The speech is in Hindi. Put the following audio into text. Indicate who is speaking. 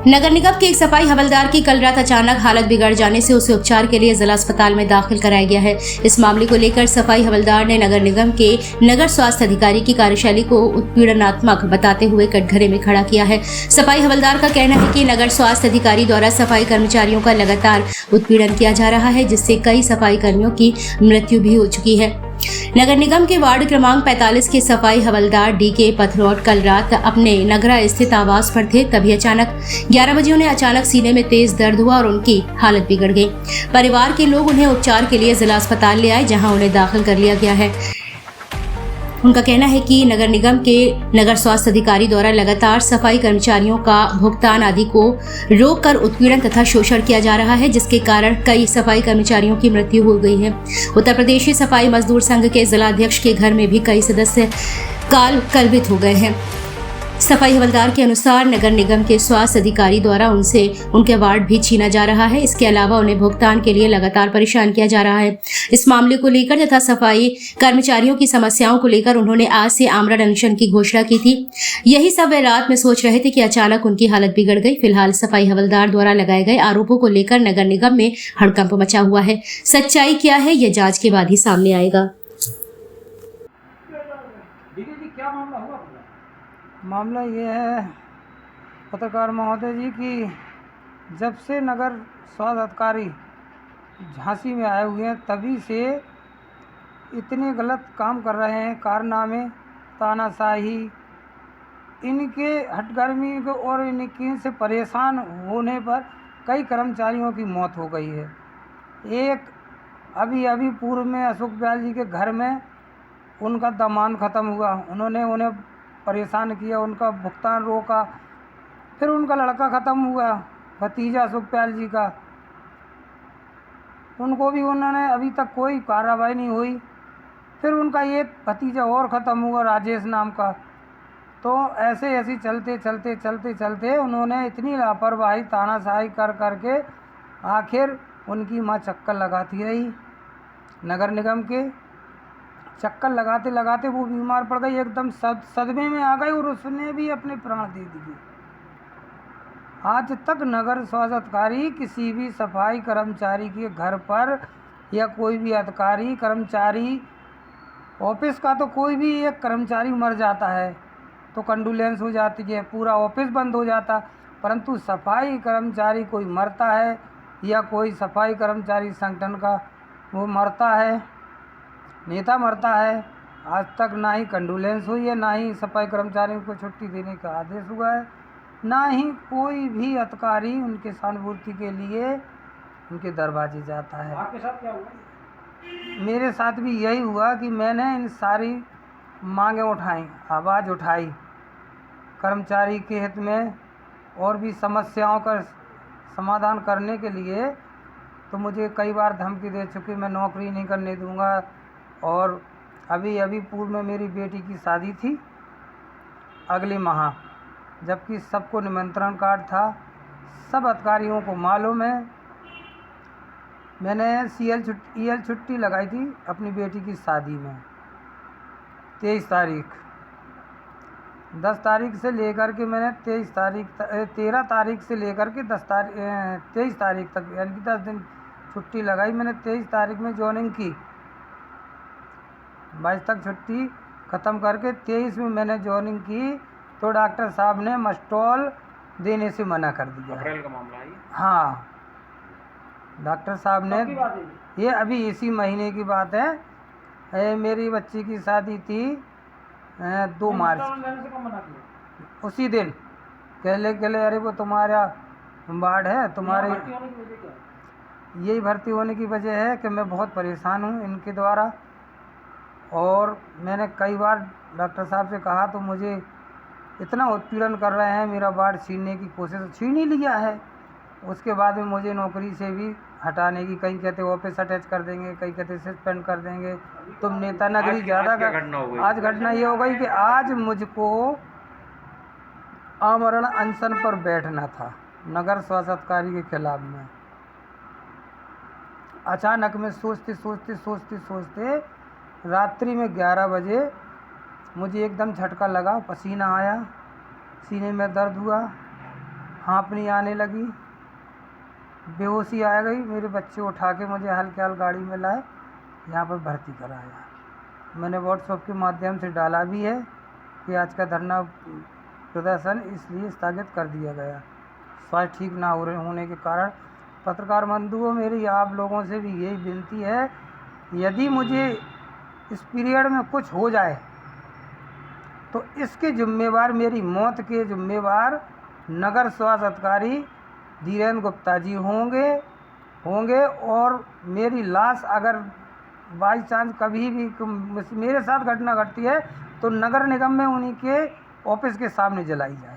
Speaker 1: नगर निगम के एक सफाई हवलदार की कल रात अचानक हालत बिगड़ जाने से उसे उपचार के लिए जिला अस्पताल में दाखिल कराया गया है। इस मामले को लेकर सफाई हवलदार ने नगर निगम के नगर स्वास्थ्य अधिकारी की कार्यशैली को उत्पीड़नात्मक बताते हुए कटघरे में खड़ा किया है। सफाई हवलदार का कहना है कि नगर स्वास्थ्य अधिकारी द्वारा सफाई कर्मचारियों का लगातार उत्पीड़न किया जा रहा है, जिससे कई सफाई कर्मियों की मृत्यु भी हो चुकी है। नगर निगम के वार्ड क्रमांक 45 के सफाई हवलदार डी.के. पथरौट कल रात अपने नगरा स्थित आवास पर थे, तभी अचानक 11 बजे उन्हें अचानक सीने में तेज दर्द हुआ और उनकी हालत बिगड़ गई। परिवार के लोग उन्हें उपचार के लिए जिला अस्पताल ले आए, जहां उन्हें दाखिल कर लिया गया है। उनका कहना है कि नगर निगम के नगर स्वास्थ्य अधिकारी द्वारा लगातार सफाई कर्मचारियों का भुगतान आदि को रोककर उत्पीड़न तथा शोषण किया जा रहा है, जिसके कारण कई सफाई कर्मचारियों की मृत्यु हो गई है। उत्तर प्रदेश सफाई मजदूर संघ के जिलाध्यक्ष के घर में भी कई सदस्य कलवित हो गए हैं। सफाई हवलदार के अनुसार नगर निगम के स्वास्थ्य अधिकारी द्वारा उनसे उनके वार्ड भी छीना जा रहा है। इसके अलावा उन्हें भुगतान के लिए लगातार परेशान किया जा रहा है। इस मामले को लेकर तथा सफाई कर्मचारियों की समस्याओं को लेकर उन्होंने आज से आमरण अनशन की घोषणा की थी। यही सब वे रात में सोच रहे थे कि अचानक उनकी हालत बिगड़ गई। फिलहाल सफाई हवलदार द्वारा लगाए गए आरोपों को लेकर नगर निगम में हड़कंप मचा हुआ है। सच्चाई क्या है, यह जांच के बाद ही सामने आएगा।
Speaker 2: मामला ये है पत्रकार महोदय जी कि जब से नगर स्वास्थ्य अधिकारी झांसी में आए हुए हैं, तभी से इतने गलत काम कर रहे हैं, कारनामे, तानाशाही, इनके हठगर्मी को और इनके से परेशान होने पर कई कर्मचारियों की मौत हो गई है। एक अभी पूर्व में अशोक ब्याल जी के घर में उनका दामान ख़त्म हुआ, उन्होंने उन्हें परेशान किया, उनका भुगतान रोका। फिर उनका लड़का ख़त्म हुआ, भतीजा अशोक प्याल जी का, उनको भी उन्होंने अभी तक कोई कार्रवाई नहीं हुई। फिर उनका एक भतीजा और ख़त्म हुआ, राजेश नाम का। तो ऐसे चलते उन्होंने इतनी लापरवाही, तानाशाही कर के आखिर उनकी माँ चक्कर लगाती रही। नगर निगम के चक्कर लगाते वो बीमार पड़ गई, एकदम सदमे में आ गई और उसने भी अपने प्राण दे दिए। आज तक नगर स्वास्थ्य अधिकारी किसी भी सफाई कर्मचारी के घर पर या कोई भी अधिकारी कर्मचारी, ऑफिस का तो कोई भी एक कर्मचारी मर जाता है तो कंडोलेंस हो जाती है, पूरा ऑफिस बंद हो जाता, परंतु सफाई कर्मचारी कोई मरता है या कोई सफाई कर्मचारी संगठन का वो मरता है, नेता मरता है, आज तक ना ही कंडोलेंस हुई है, ना ही सफाई कर्मचारियों को छुट्टी देने का आदेश हुआ है, ना ही कोई भी अधिकारी उनके सहानुभूति के लिए उनके दरवाजे जाता है। आपके साथ क्या हुआ? मेरे साथ भी यही हुआ कि मैंने इन सारी मांगें उठाई, आवाज़ उठाई कर्मचारी के हित में और भी समस्याओं का समाधान करने के लिए। तो मुझे कई बार धमकी दे चुकी, मैं नौकरी नहीं करने दूंगा। और अभी पूर्व में मेरी बेटी की शादी थी अगले माह, जबकि सबको निमंत्रण कार्ड था, सब अधिकारियों को मालूम है। मैंने EL छुट्टी लगाई थी अपनी बेटी की शादी में 23 तारीख, 10 तारीख से लेकर के मैंने 13 तारीख से लेकर के 23 तारीख तक, यानी कि 10 दिन छुट्टी लगाई। मैंने 23 तारीख में ज्वाइनिंग की, 22 तक छुट्टी ख़त्म करके 23 में मैंने ज्वाइनिंग की, तो डॉक्टर साहब ने मस्टॉल देने से मना कर दिया। अप्रैल का मामला है? हाँ, डॉक्टर साहब ने, ये अभी इसी महीने की बात है। मेरी बच्ची की शादी थी 2 मार्च, उसी दिन कहले अरे वो तुम्हारा वार्ड है, तुम्हारे यही भर्ती होने की वजह है कि मैं बहुत परेशान हूँ इनके द्वारा। और मैंने कई बार डॉक्टर साहब से कहा तो मुझे इतना उत्पीड़न कर रहे हैं, मेरा वार्ड छीनने की कोशिश, छीन ही लिया है। उसके बाद में मुझे नौकरी से भी हटाने की, कहीं कहते ऑफिस अटैच कर देंगे, कहीं कहते सस्पेंड कर देंगे, तुम नेता नगरी ज़्यादा कर। आज घटना ये हो गई कि आज मुझको आमरण अनशन पर बैठना था नगर स्वास्थ्य अधिकारी के खिलाफ में। अचानक में सोचते रात्रि में 11 बजे मुझे एकदम झटका लगा, पसीना आया, सीने में दर्द हुआ, हाँफनी आने लगी, बेहोशी आ गई। मेरे बच्चे उठा के मुझे हल्के गाड़ी में लाए, यहाँ पर भर्ती कराया। मैंने व्हाट्सएप के माध्यम से डाला भी है कि आज का धरना प्रदर्शन इसलिए स्थगित कर दिया गया, स्वास्थ्य ठीक ना होने के कारण। पत्रकार बंधुओं, मेरी आप लोगों से भी यही विनती है, यदि मुझे इस पीरियड में कुछ हो जाए तो इसके जिम्मेवार, मेरी मौत के जिम्मेवार नगर स्वास्थ्य अधिकारी धीरेन्द्र गुप्ता जी होंगे। और मेरी लाश अगर बाई चांस कभी भी मेरे साथ घटना घटती है तो नगर निगम में उन्हीं के ऑफिस के सामने जलाई जाए।